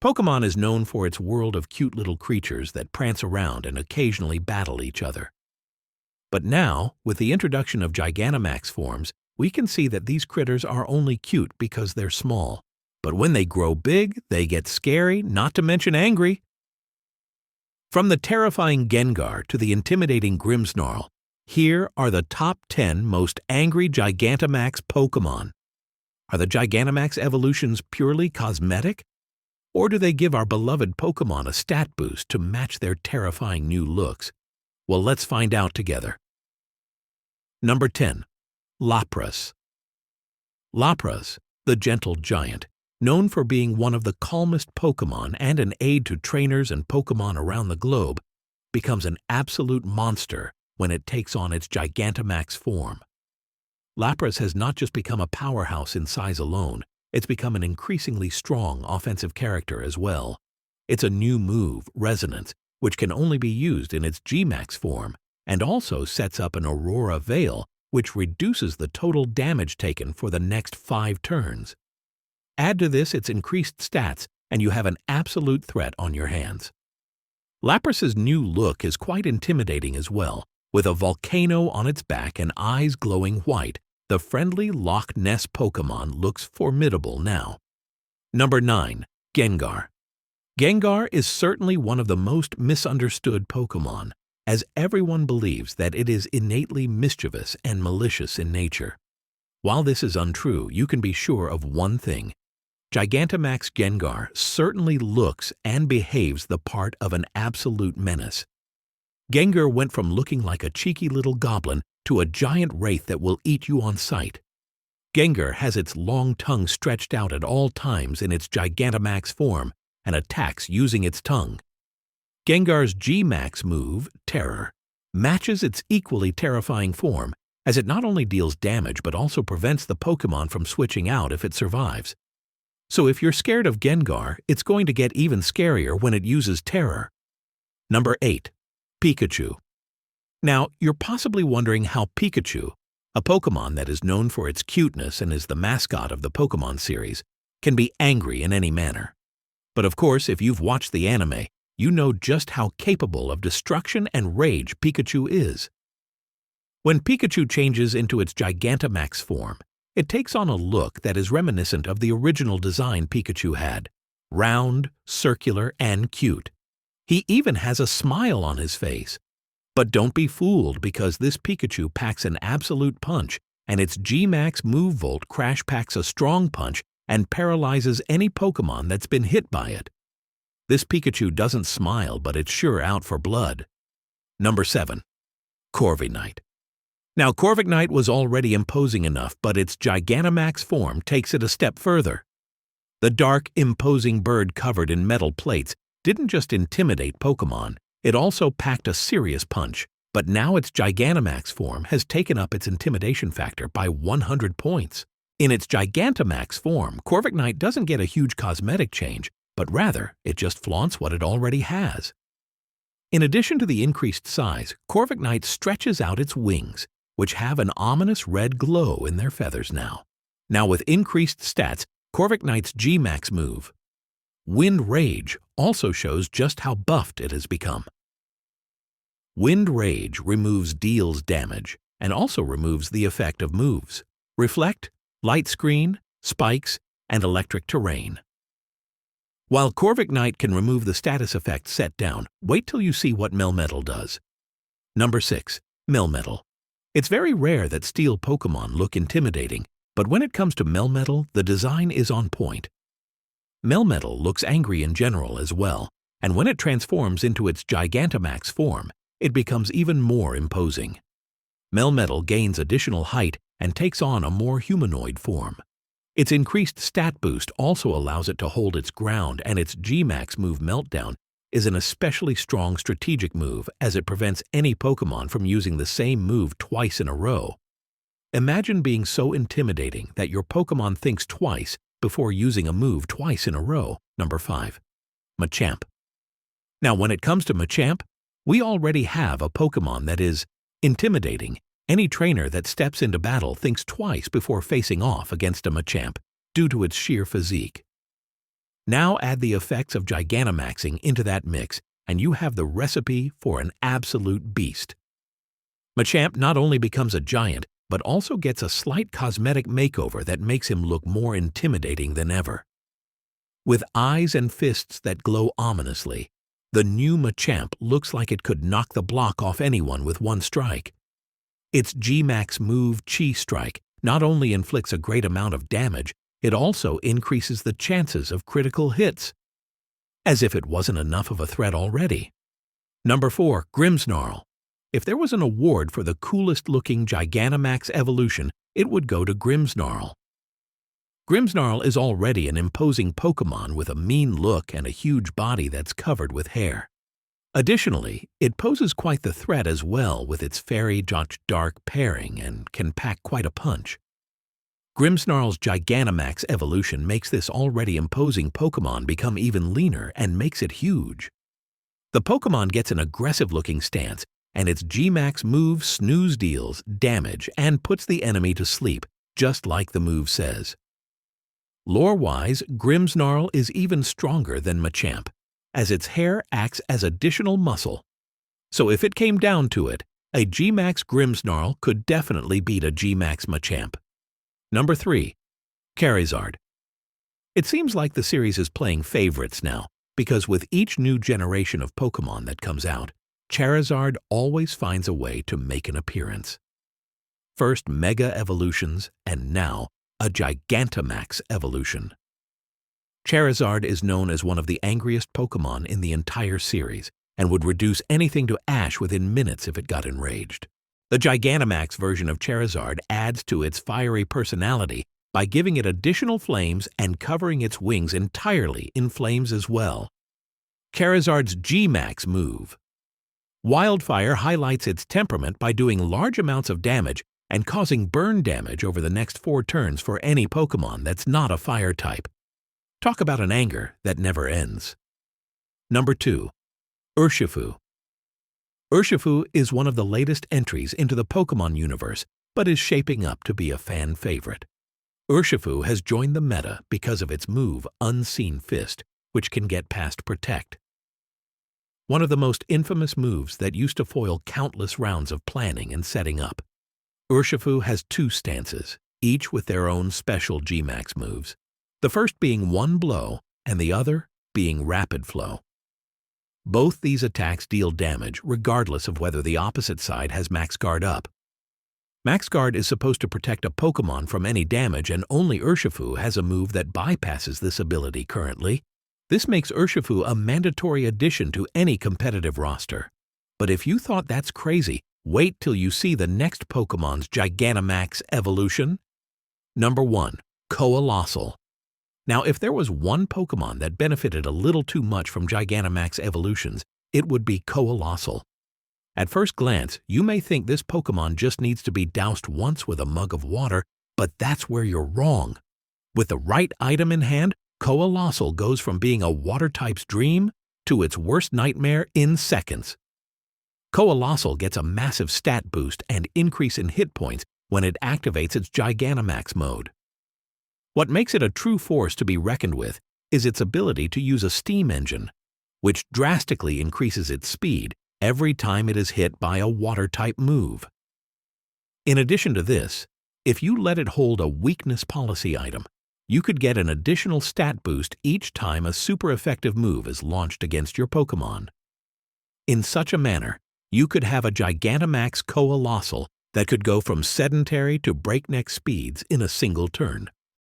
Pokémon is known for its world of cute little creatures that prance around and occasionally battle each other. But now, with the introduction of Gigantamax forms, we can see that these critters are only cute because they're small. But when they grow big, they get scary, not to mention angry. From the terrifying Gengar to the intimidating Grimmsnarl, here are the top 10 most angry Gigantamax Pokémon. Are the Gigantamax evolutions purely cosmetic? Or do they give our beloved Pokémon a stat boost to match their terrifying new looks? Well, let's find out together. Number 10. Lapras. Lapras, the gentle giant, known for being one of the calmest Pokémon and an aid to trainers and Pokémon around the globe, becomes an absolute monster when it takes on its Gigantamax form. Lapras has not just become a powerhouse in size alone, it's become an increasingly strong offensive character as well. It's a new move, Resonance, which can only be used in its G-Max form, and also sets up an Aurora Veil, which reduces the total damage taken for the next 5 turns. Add to this its increased stats, and you have an absolute threat on your hands. Lapras's new look is quite intimidating as well. With a volcano on its back and eyes glowing white, the friendly Loch Ness Pokémon looks formidable now. Number 9. Gengar. Gengar is certainly one of the most misunderstood Pokémon, as everyone believes that it is innately mischievous and malicious in nature. While this is untrue, you can be sure of one thing. Gigantamax Gengar certainly looks and behaves the part of an absolute menace. Gengar went from looking like a cheeky little goblin to a giant wraith that will eat you on sight. Gengar has its long tongue stretched out at all times in its Gigantamax form and attacks using its tongue. Gengar's G-Max move, Terror, matches its equally terrifying form, as it not only deals damage but also prevents the Pokémon from switching out if it survives. So if you're scared of Gengar, it's going to get even scarier when it uses Terror. Number 8. Pikachu. Now, you're possibly wondering how Pikachu, a Pokémon that is known for its cuteness and is the mascot of the Pokémon series, can be angry in any manner. But of course, if you've watched the anime, you know just how capable of destruction and rage Pikachu is. When Pikachu changes into its Gigantamax form, it takes on a look that is reminiscent of the original design Pikachu had, round, circular, and cute. He even has a smile on his face. But don't be fooled, because this Pikachu packs an absolute punch, and its G-Max Move Volt crash packs a strong punch and paralyzes any Pokémon that's been hit by it. This Pikachu doesn't smile, but it's sure out for blood. Number 7. Corviknight. Now, Corviknight was already imposing enough, but its Gigantamax form takes it a step further. The dark, imposing bird covered in metal plates didn't just intimidate Pokémon, it also packed a serious punch, but now its Gigantamax form has taken up its intimidation factor by 100 points. In its Gigantamax form, Corviknight doesn't get a huge cosmetic change, but rather, it just flaunts what it already has. In addition to the increased size, Corviknight stretches out its wings, which have an ominous red glow in their feathers now. Now with increased stats, Corviknight's G-Max move, Wind Rage, also shows just how buffed it has become. Wind Rage deals damage, and also removes the effect of moves, Reflect, Light Screen, Spikes, and Electric Terrain. While Corviknight can remove the status effect set down, wait till you see what Melmetal does. Number 6. Melmetal. It's very rare that steel Pokémon look intimidating, but when it comes to Melmetal, the design is on point. Melmetal looks angry in general as well, and when it transforms into its Gigantamax form, it becomes even more imposing. Melmetal gains additional height and takes on a more humanoid form. Its increased stat boost also allows it to hold its ground, and its G-Max move Meltdown is an especially strong strategic move, as it prevents any Pokémon from using the same move twice in a row. Imagine being so intimidating that your Pokémon thinks twice before using a move twice in a row. Number 5. Machamp. Now when it comes to Machamp, we already have a Pokémon that is intimidating. Any trainer that steps into battle thinks twice before facing off against a Machamp due to its sheer physique. Now add the effects of Gigantamaxing into that mix, and you have the recipe for an absolute beast. Machamp not only becomes a giant, but also gets a slight cosmetic makeover that makes him look more intimidating than ever. With eyes and fists that glow ominously, the new Machamp looks like it could knock the block off anyone with one strike. Its G-Max move Chi Strike not only inflicts a great amount of damage, it also increases the chances of critical hits. As if it wasn't enough of a threat already. Number 4. Grimmsnarl. If there was an award for the coolest-looking Gigantamax evolution, it would go to Grimmsnarl. Grimmsnarl is already an imposing Pokémon with a mean look and a huge body that's covered with hair. Additionally, it poses quite the threat as well with its fairy dark pairing and can pack quite a punch. Grimmsnarl's Gigantamax evolution makes this already imposing Pokémon become even leaner and makes it huge. The Pokémon gets an aggressive-looking stance, and its G-Max move snooze deals damage and puts the enemy to sleep, just like the move says. Lore-wise, Grimmsnarl is even stronger than Machamp, as its hair acts as additional muscle. So if it came down to it, a G-Max Grimmsnarl could definitely beat a G-Max Machamp. Number 3. Charizard. It seems like the series is playing favorites now, because with each new generation of Pokémon that comes out, Charizard always finds a way to make an appearance. First Mega Evolutions, and now a Gigantamax evolution. Charizard is known as one of the angriest Pokémon in the entire series, and would reduce anything to ash within minutes if it got enraged. The Gigantamax version of Charizard adds to its fiery personality by giving it additional flames and covering its wings entirely in flames as well. Charizard's G-Max move. Wildfire highlights its temperament by doing large amounts of damage and causing burn damage over the next 4 turns for any Pokémon that's not a fire type. Talk about an anger that never ends. Number 2. Urshifu. Urshifu is one of the latest entries into the Pokémon universe, but is shaping up to be a fan favorite. Urshifu has joined the meta because of its move Unseen Fist, which can get past Protect. One of the most infamous moves that used to foil countless rounds of planning and setting up. Urshifu has 2 stances, each with their own special G-Max moves, the first being One Blow and the other being Rapid Flow. Both these attacks deal damage regardless of whether the opposite side has Max Guard up. Max Guard is supposed to protect a Pokémon from any damage, and only Urshifu has a move that bypasses this ability currently. This makes Urshifu a mandatory addition to any competitive roster. But if you thought that's crazy, wait till you see the next Pokémon's Gigantamax evolution. Number 1. Coalossal. Now, if there was one Pokémon that benefited a little too much from Gigantamax evolutions, it would be Coalossal. At first glance, you may think this Pokémon just needs to be doused once with a mug of water, but that's where you're wrong. With the right item in hand, Coalossal goes from being a water type's dream to its worst nightmare in seconds. Coalossal gets a massive stat boost and increase in hit points when it activates its Gigantamax mode. What makes it a true force to be reckoned with is its ability to use a steam engine, which drastically increases its speed every time it is hit by a water-type move. In addition to this, if you let it hold a weakness policy item, you could get an additional stat boost each time a super effective move is launched against your Pokémon. In such a manner, you could have a Gigantamax Coalossal that could go from sedentary to breakneck speeds in a single turn.